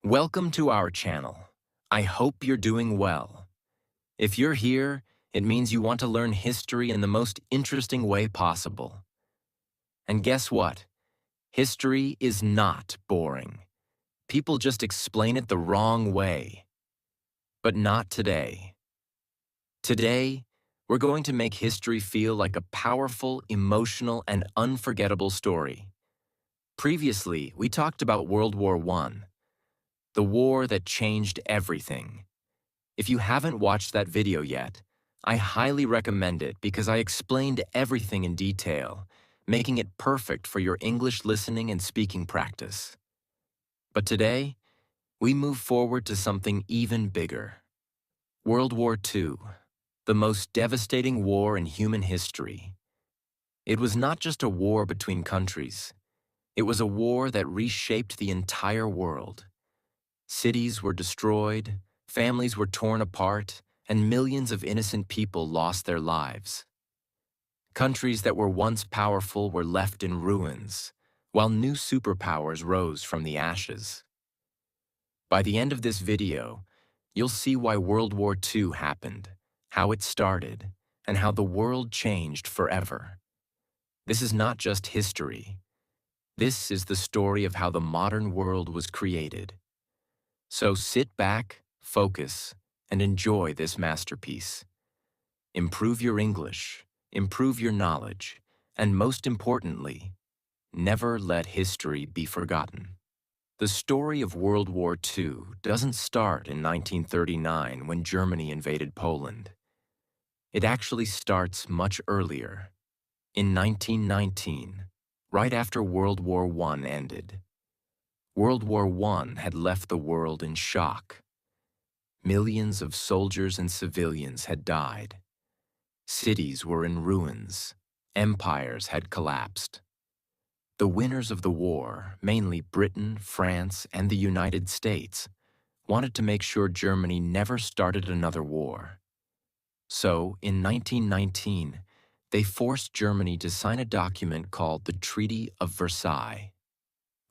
Welcome to our channel. I hope you're doing well. If you're here, it means you want to learn history in the most interesting way possible. And guess what? History is not boring. People just explain it the wrong way. But not today. Today, we're going to make history feel like a powerful, emotional, and unforgettable story. Previously, we talked about World War I, the war that changed everything. If you haven't watched that video yet, I highly recommend it because I explained everything in detail, making it perfect for your English listening and speaking practice. But today, we move forward to something even bigger. World War II, the most devastating war in human history. It was not just a war between countries. It was a war that reshaped the entire world. Cities were destroyed, families were torn apart, and millions of innocent people lost their lives. Countries that were once powerful were left in ruins, while new superpowers rose from the ashes. By the end of this video, you'll see why World War II happened, how it started, and how the world changed forever. This is not just history. This is the story of how the modern world was created. So sit back, focus, and enjoy this masterpiece. Improve your English, improve your knowledge, and most importantly, never let history be forgotten. The story of World War II doesn't start in 1939 when Germany invaded Poland. It actually starts much earlier, in 1919, right after World War I ended. World War I had left the world in shock. Millions of soldiers and civilians had died. Cities were in ruins. Empires had collapsed. The winners of the war, mainly Britain, France, and the United States, wanted to make sure Germany never started another war. So, in 1919, they forced Germany to sign a document called the Treaty of Versailles.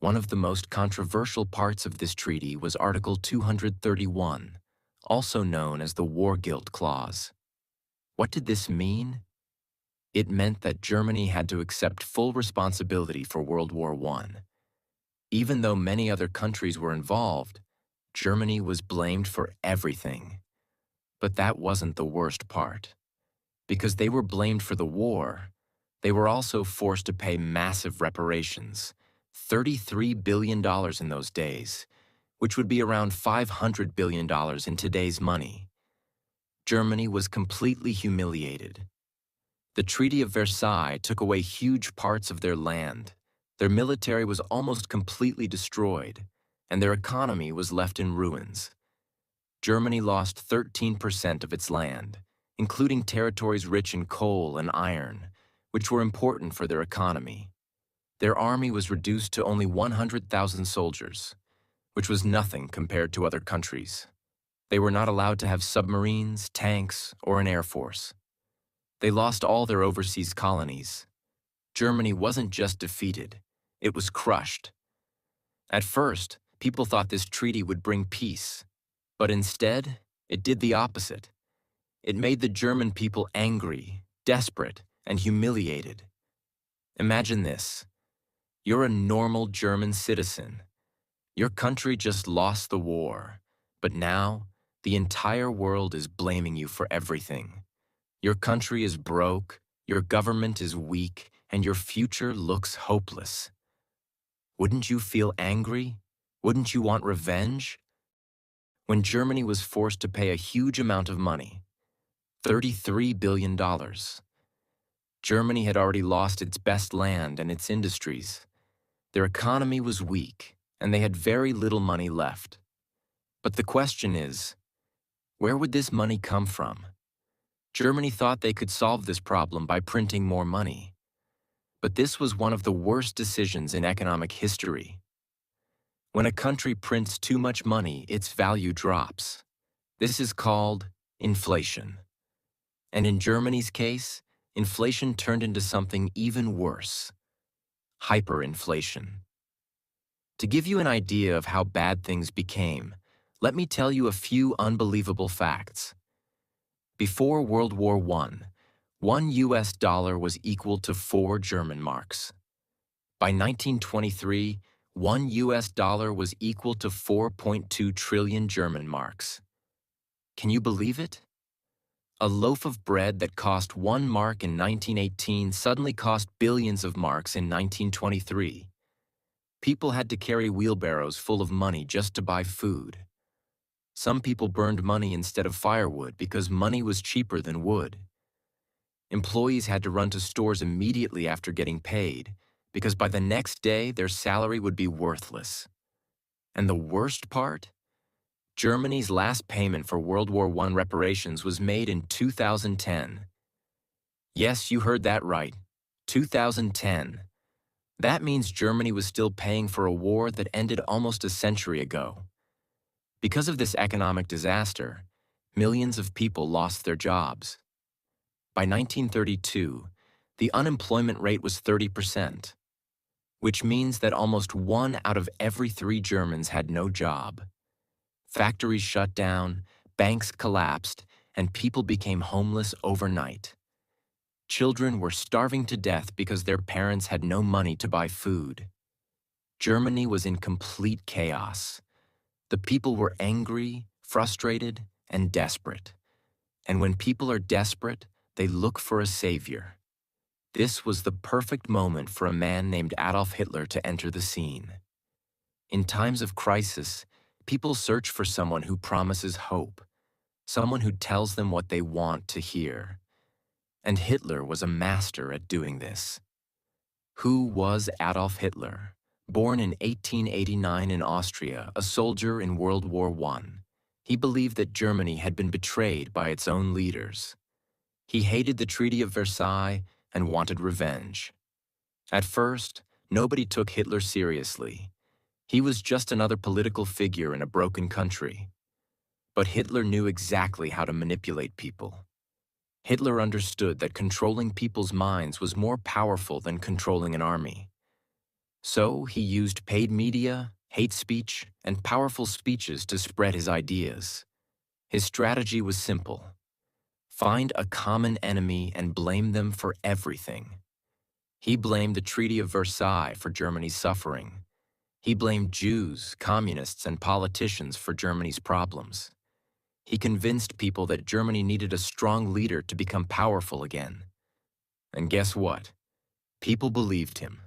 One of the most controversial parts of this treaty was Article 231, also known as the War Guilt Clause. What did this mean? It meant that Germany had to accept full responsibility for World War I. Even though many other countries were involved, Germany was blamed for everything. But that wasn't the worst part. Because they were blamed for the war, they were also forced to pay massive reparations, $33 billion in those days, which would be around $500 billion in today's money. Germany was completely humiliated. The Treaty of Versailles took away huge parts of their land. Their military was almost completely destroyed, and their economy was left in ruins. Germany lost 13% of its land, including territories rich in coal and iron, which were important for their economy. Their army was reduced to only 100,000 soldiers, which was nothing compared to other countries. They were not allowed to have submarines, tanks, or an air force. They lost all their overseas colonies. Germany wasn't just defeated, it was crushed. At first, people thought this treaty would bring peace, but instead, it did the opposite. It made the German people angry, desperate, and humiliated. Imagine this. You're a normal German citizen. Your country just lost the war, but now the entire world is blaming you for everything. Your country is broke, your government is weak, and your future looks hopeless. Wouldn't you feel angry? Wouldn't you want revenge? When Germany was forced to pay a huge amount of money, $33 billion. Germany had already lost its best land and its industries. Their economy was weak, and they had very little money left. But the question is, where would this money come from? Germany thought they could solve this problem by printing more money. But this was one of the worst decisions in economic history. When a country prints too much money, its value drops. This is called inflation. And in Germany's case, inflation turned into something even worse: hyperinflation. To give you an idea of how bad things became, let me tell you a few unbelievable facts. Before World War I, $1 was equal to 4 German marks. By 1923, $1 was equal to 4.2 trillion German marks. Can you believe it? A loaf of bread that cost 1 mark in 1918 suddenly cost billions of marks in 1923. People had to carry wheelbarrows full of money just to buy food. Some people burned money instead of firewood because money was cheaper than wood. Employees had to run to stores immediately after getting paid because by the next day their salary would be worthless. And the worst part? Germany's last payment for World War I reparations was made in 2010. Yes, you heard that right. 2010. That means Germany was still paying for a war that ended almost a century ago. Because of this economic disaster, millions of people lost their jobs. By 1932, the unemployment rate was 30%, which means that almost 1 out of every 3 Germans had no job. Factories shut down, banks collapsed, and people became homeless overnight. Children were starving to death because their parents had no money to buy food. Germany was in complete chaos. The people were angry, frustrated, and desperate. And when people are desperate, they look for a savior. This was the perfect moment for a man named Adolf Hitler to enter the scene. In times of crisis, people search for someone who promises hope, someone who tells them what they want to hear. And Hitler was a master at doing this. Who was Adolf Hitler? Born in 1889 in Austria, a soldier in World War I, he believed that Germany had been betrayed by its own leaders. He hated the Treaty of Versailles and wanted revenge. At first, nobody took Hitler seriously. He was just another political figure in a broken country. But Hitler knew exactly how to manipulate people. Hitler understood that controlling people's minds was more powerful than controlling an army. So he used paid media, hate speech, and powerful speeches to spread his ideas. His strategy was simple. Find a common enemy and blame them for everything. He blamed the Treaty of Versailles for Germany's suffering. He blamed Jews, communists, and politicians for Germany's problems. He convinced people that Germany needed a strong leader to become powerful again. And guess what? People believed him.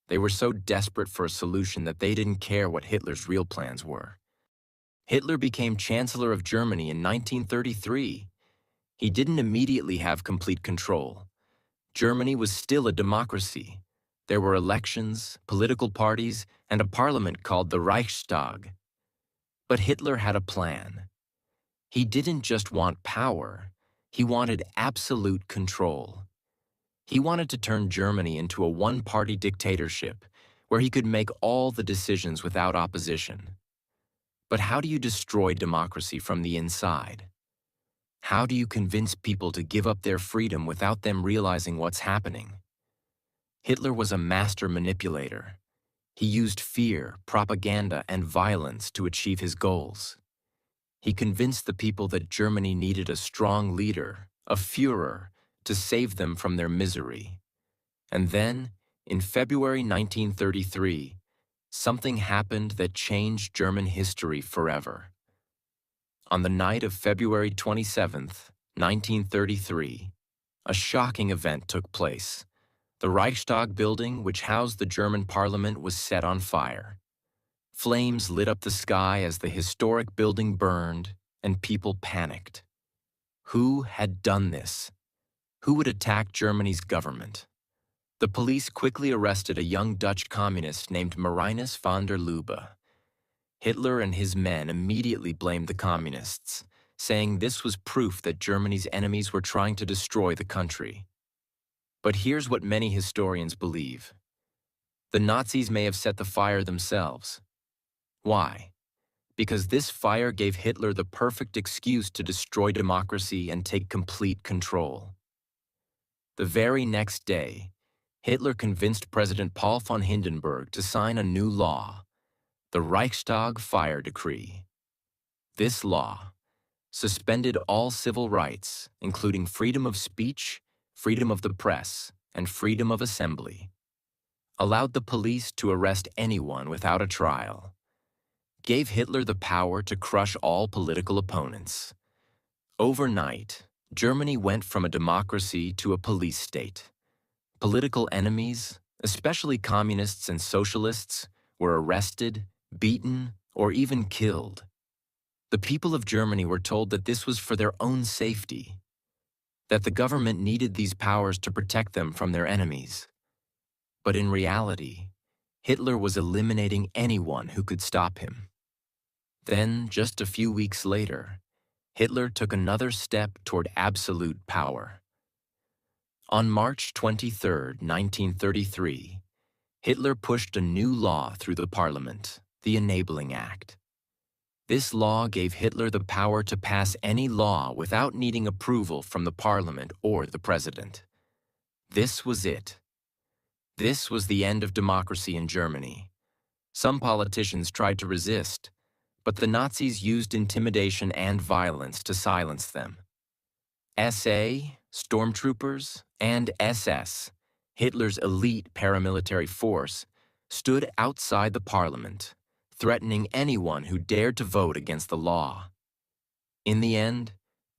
They were so desperate for a solution that they didn't care what Hitler's real plans were. Hitler became Chancellor of Germany in 1933. He didn't immediately have complete control. Germany was still a democracy. There were elections, political parties, and a parliament called the Reichstag. But Hitler had a plan. He didn't just want power, he wanted absolute control. He wanted to turn Germany into a one-party dictatorship where he could make all the decisions without opposition. But how do you destroy democracy from the inside? How do you convince people to give up their freedom without them realizing what's happening? Hitler was a master manipulator. He used fear, propaganda, and violence to achieve his goals. He convinced the people that Germany needed a strong leader, a Führer, to save them from their misery. And then, in February 1933, something happened that changed German history forever. On the night of February 27th, 1933, a shocking event took place. The Reichstag building, which housed the German parliament, was set on fire. Flames lit up the sky as the historic building burned, and people panicked. Who had done this? Who would attack Germany's government? The police quickly arrested a young Dutch communist named Marinus van der Lubbe. Hitler and his men immediately blamed the communists, saying this was proof that Germany's enemies were trying to destroy the country. But here's what many historians believe. The Nazis may have set the fire themselves. Why? Because this fire gave Hitler the perfect excuse to destroy democracy and take complete control. The very next day, Hitler convinced President Paul von Hindenburg to sign a new law, the Reichstag Fire Decree. This law suspended all civil rights, including freedom of speech, freedom of the press, and freedom of assembly, allowed the police to arrest anyone without a trial, gave Hitler the power to crush all political opponents. Overnight, Germany went from a democracy to a police state. Political enemies, especially communists and socialists, were arrested, beaten, or even killed. The people of Germany were told that this was for their own safety, that the government needed these powers to protect them from their enemies. But in reality, Hitler was eliminating anyone who could stop him. Then, just a few weeks later, Hitler took another step toward absolute power. On March 23, 1933, Hitler pushed a new law through the parliament, the Enabling Act. This law gave Hitler the power to pass any law without needing approval from the parliament or the president. This was it. This was the end of democracy in Germany. Some politicians tried to resist, but the Nazis used intimidation and violence to silence them. SA, stormtroopers, and SS, Hitler's elite paramilitary force, stood outside the parliament, threatening anyone who dared to vote against the law. In the end,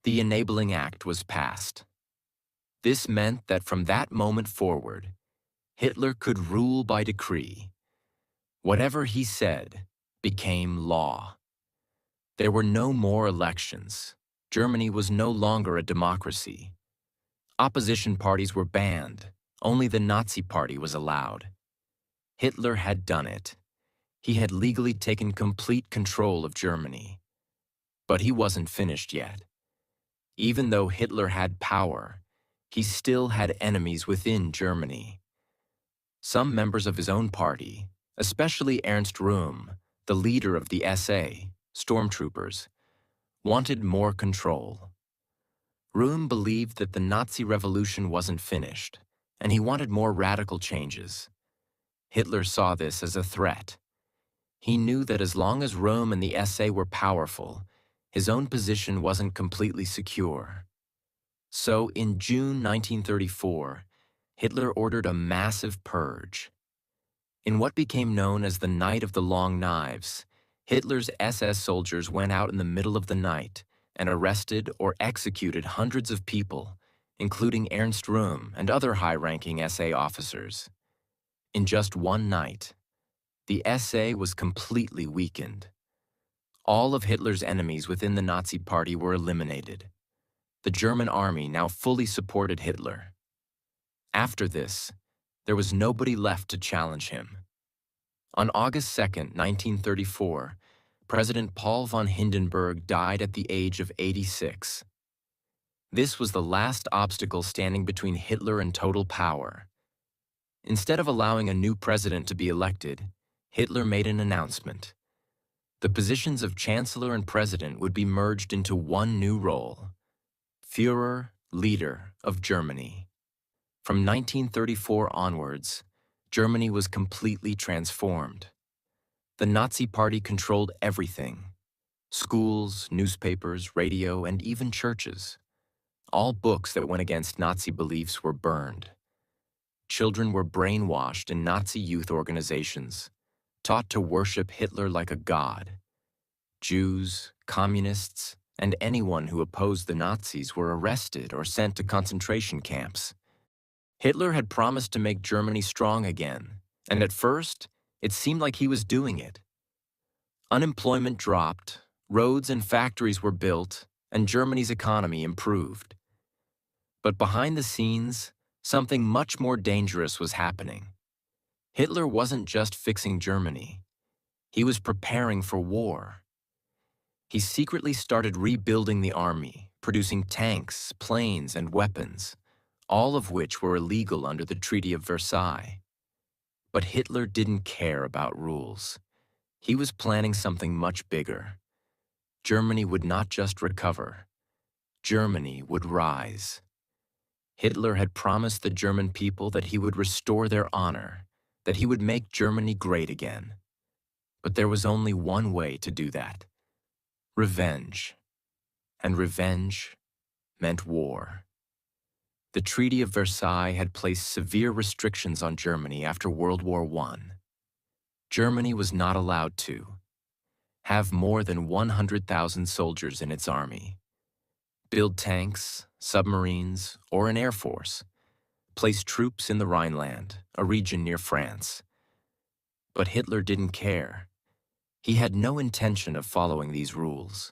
the Enabling Act was passed. This meant that from that moment forward, Hitler could rule by decree. Whatever he said became law. There were no more elections. Germany was no longer a democracy. Opposition parties were banned. Only the Nazi Party was allowed. Hitler had done it. He had legally taken complete control of Germany. But he wasn't finished yet. Even though Hitler had power, he still had enemies within Germany. Some members of his own party, especially Ernst Röhm, the leader of the SA, stormtroopers, wanted more control. Röhm believed that the Nazi revolution wasn't finished, and he wanted more radical changes. Hitler saw this as a threat. He knew that as long as Röhm and the SA were powerful, his own position wasn't completely secure. So in June 1934, Hitler ordered a massive purge. In what became known as the Night of the Long Knives, Hitler's SS soldiers went out in the middle of the night and arrested or executed hundreds of people, including Ernst Röhm and other high-ranking SA officers. In just one night, the SA was completely weakened. All of Hitler's enemies within the Nazi Party were eliminated. The German army now fully supported Hitler. After this, there was nobody left to challenge him. On August 2, 1934, President Paul von Hindenburg died at the age of 86. This was the last obstacle standing between Hitler and total power. Instead of allowing a new president to be elected, Hitler made an announcement. The positions of Chancellor and President would be merged into one new role: Führer, leader of Germany. From 1934 onwards, Germany was completely transformed. The Nazi Party controlled everything: schools, newspapers, radio, and even churches. All books that went against Nazi beliefs were burned. Children were brainwashed in Nazi youth organizations, taught to worship Hitler like a god. Jews, communists, and anyone who opposed the Nazis were arrested or sent to concentration camps. Hitler had promised to make Germany strong again, and at first, it seemed like he was doing it. Unemployment dropped, roads and factories were built, and Germany's economy improved. But behind the scenes, something much more dangerous was happening. Hitler wasn't just fixing Germany. He was preparing for war. He secretly started rebuilding the army, producing tanks, planes, and weapons, all of which were illegal under the Treaty of Versailles. But Hitler didn't care about rules. He was planning something much bigger. Germany would not just recover. Germany would rise. Hitler had promised the German people that he would restore their honor, that he would make Germany great again. But there was only one way to do that: revenge. And revenge meant war. The Treaty of Versailles had placed severe restrictions on Germany after World War I. Germany was not allowed to have more than 100,000 soldiers in its army, build tanks, submarines, or an air force, place troops in the Rhineland, a region near France. But Hitler didn't care. He had no intention of following these rules.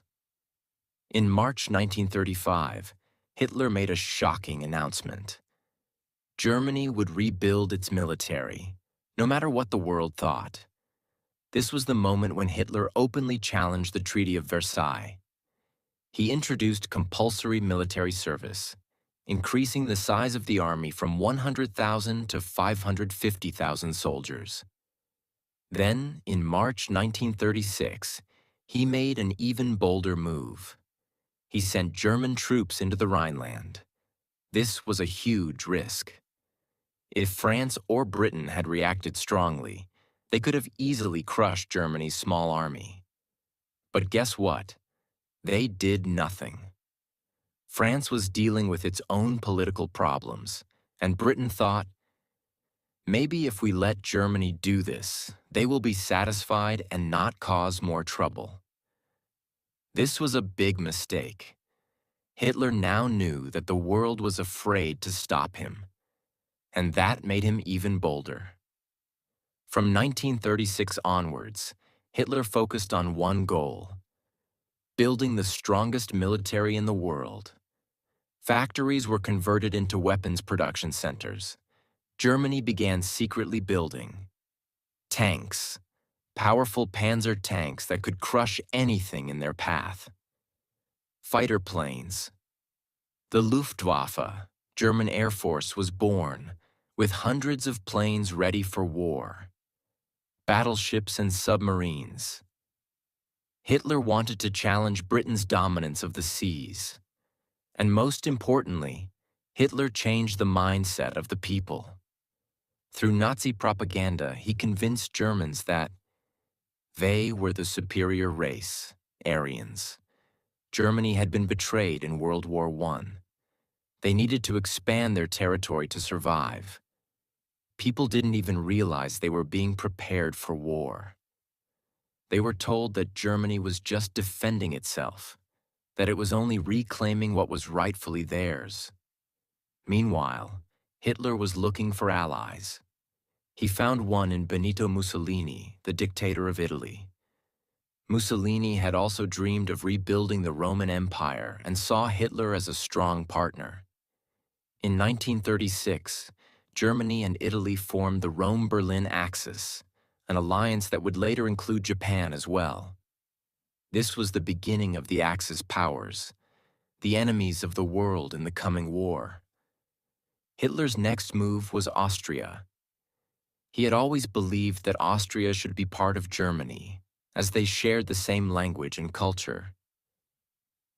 In March 1935, Hitler made a shocking announcement. Germany would rebuild its military, no matter what the world thought. This was the moment when Hitler openly challenged the Treaty of Versailles. He introduced compulsory military service, increasing the size of the army from 100,000 to 550,000 soldiers. Then, in March 1936, he made an even bolder move. He sent German troops into the Rhineland. This was a huge risk. If France or Britain had reacted strongly, they could have easily crushed Germany's small army. But guess what? They did nothing. France was dealing with its own political problems, and Britain thought, maybe if we let Germany do this, they will be satisfied and not cause more trouble. This was a big mistake. Hitler now knew that the world was afraid to stop him, and that made him even bolder. From 1936 onwards, Hitler focused on one goal: building the strongest military in the world. Factories were converted into weapons production centers. Germany began secretly building tanks, powerful panzer tanks that could crush anything in their path. Fighter planes. The Luftwaffe, German Air Force, was born, with hundreds of planes ready for war. Battleships and submarines. Hitler wanted to challenge Britain's dominance of the seas. And most importantly, Hitler changed the mindset of the people. Through Nazi propaganda, he convinced Germans that they were the superior race, Aryans. Germany had been betrayed in World War I. They needed to expand their territory to survive. People didn't even realize they were being prepared for war. They were told that Germany was just defending itself, that it was only reclaiming what was rightfully theirs. Meanwhile, Hitler was looking for allies. He found one in Benito Mussolini, the dictator of Italy. Mussolini had also dreamed of rebuilding the Roman Empire and saw Hitler as a strong partner. In 1936, Germany and Italy formed the Rome-Berlin Axis, an alliance that would later include Japan as well. This was the beginning of the Axis powers, the enemies of the world in the coming war. Hitler's next move was Austria. He had always believed that Austria should be part of Germany, as they shared the same language and culture.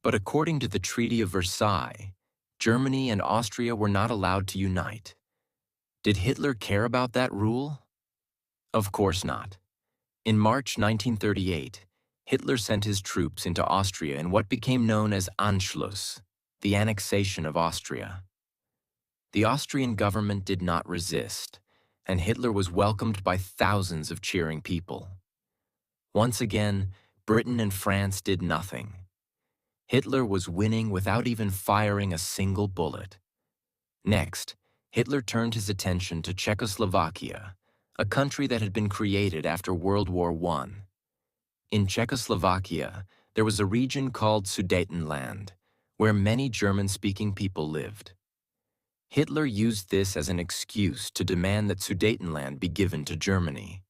But according to the Treaty of Versailles, Germany and Austria were not allowed to unite. Did Hitler care about that rule? Of course not. In March 1938, Hitler sent his troops into Austria in what became known as Anschluss, the annexation of Austria. The Austrian government did not resist, and Hitler was welcomed by thousands of cheering people. Once again, Britain and France did nothing. Hitler was winning without even firing a single bullet. Next, Hitler turned his attention to Czechoslovakia, a country that had been created after World War I. In Czechoslovakia, there was a region called Sudetenland, where many German-speaking people lived. Hitler used this as an excuse to demand that Sudetenland be given to Germany.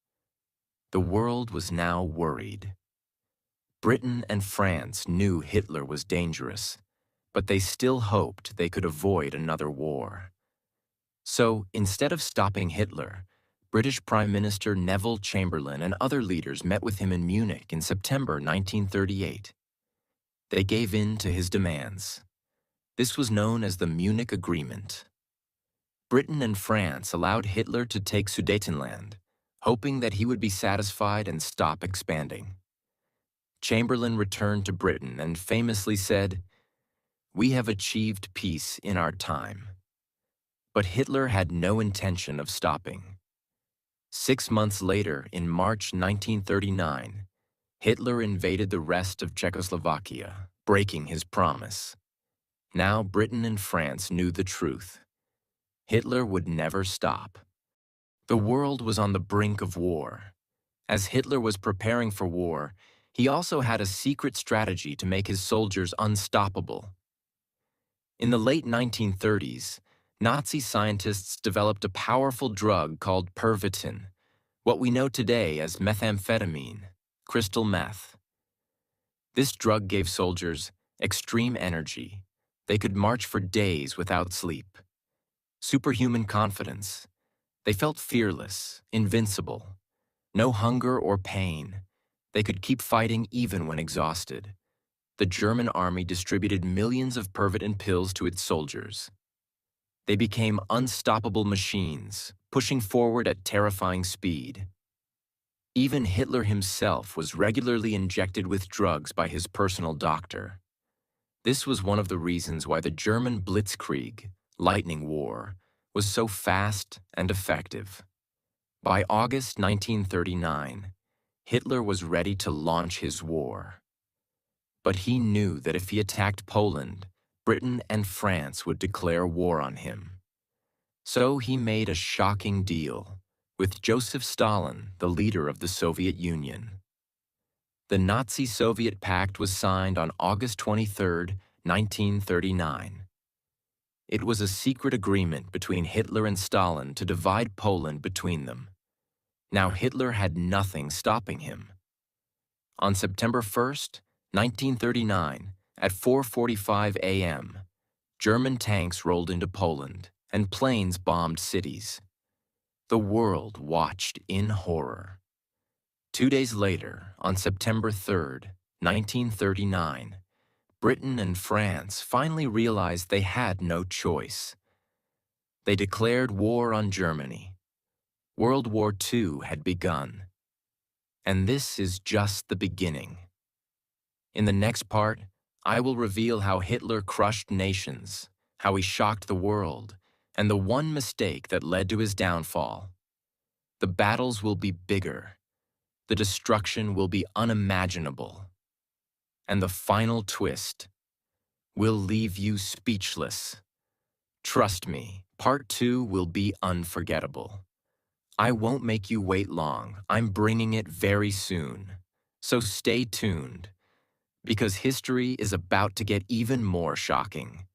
The world was now worried. Britain and France knew Hitler was dangerous, but they still hoped they could avoid another war. So, instead of stopping Hitler, British Prime Minister Neville Chamberlain and other leaders met with him in Munich in September 1938. They gave in to his demands. This was known as the Munich Agreement. Britain and France allowed Hitler to take Sudetenland, hoping that he would be satisfied and stop expanding. Chamberlain returned to Britain and famously said, "We have achieved peace in our time." But Hitler had no intention of stopping. 6 months later, in March 1939, Hitler invaded the rest of Czechoslovakia, breaking his promise. Now Britain and France knew the truth. Hitler would never stop. The world was on the brink of war. As Hitler was preparing for war, he also had a secret strategy to make his soldiers unstoppable. In the late 1930s, Nazi scientists developed a powerful drug called Pervitin, what we know today as methamphetamine, crystal meth. This drug gave soldiers extreme energy. They could march for days without sleep. Superhuman confidence. They felt fearless, invincible. No hunger or pain. They could keep fighting even when exhausted. The German army distributed millions of Pervitin pills to its soldiers. They became unstoppable machines, pushing forward at terrifying speed. Even Hitler himself was regularly injected with drugs by his personal doctor. This was one of the reasons why the German Blitzkrieg, lightning war, was so fast and effective. By August 1939, Hitler was ready to launch his war. But he knew that if he attacked Poland, Britain and France would declare war on him. So he made a shocking deal with Joseph Stalin, the leader of the Soviet Union. The Nazi-Soviet Pact was signed on August 23, 1939. It was a secret agreement between Hitler and Stalin to divide Poland between them. Now Hitler had nothing stopping him. On September 1st, 1939, at 4:45 a.m., German tanks rolled into Poland and planes bombed cities. The world watched in horror. 2 days later, on September 3rd, 1939, Britain and France finally realized they had no choice. They declared war on Germany. World War II had begun. And this is just the beginning. In the next part, I will reveal how Hitler crushed nations, how he shocked the world, and the one mistake that led to his downfall. The battles will be bigger. The destruction will be unimaginable. And the final twist will leave you speechless. Trust me, part 2 will be unforgettable. I won't make you wait long. I'm bringing it very soon. So stay tuned, because history is about to get even more shocking.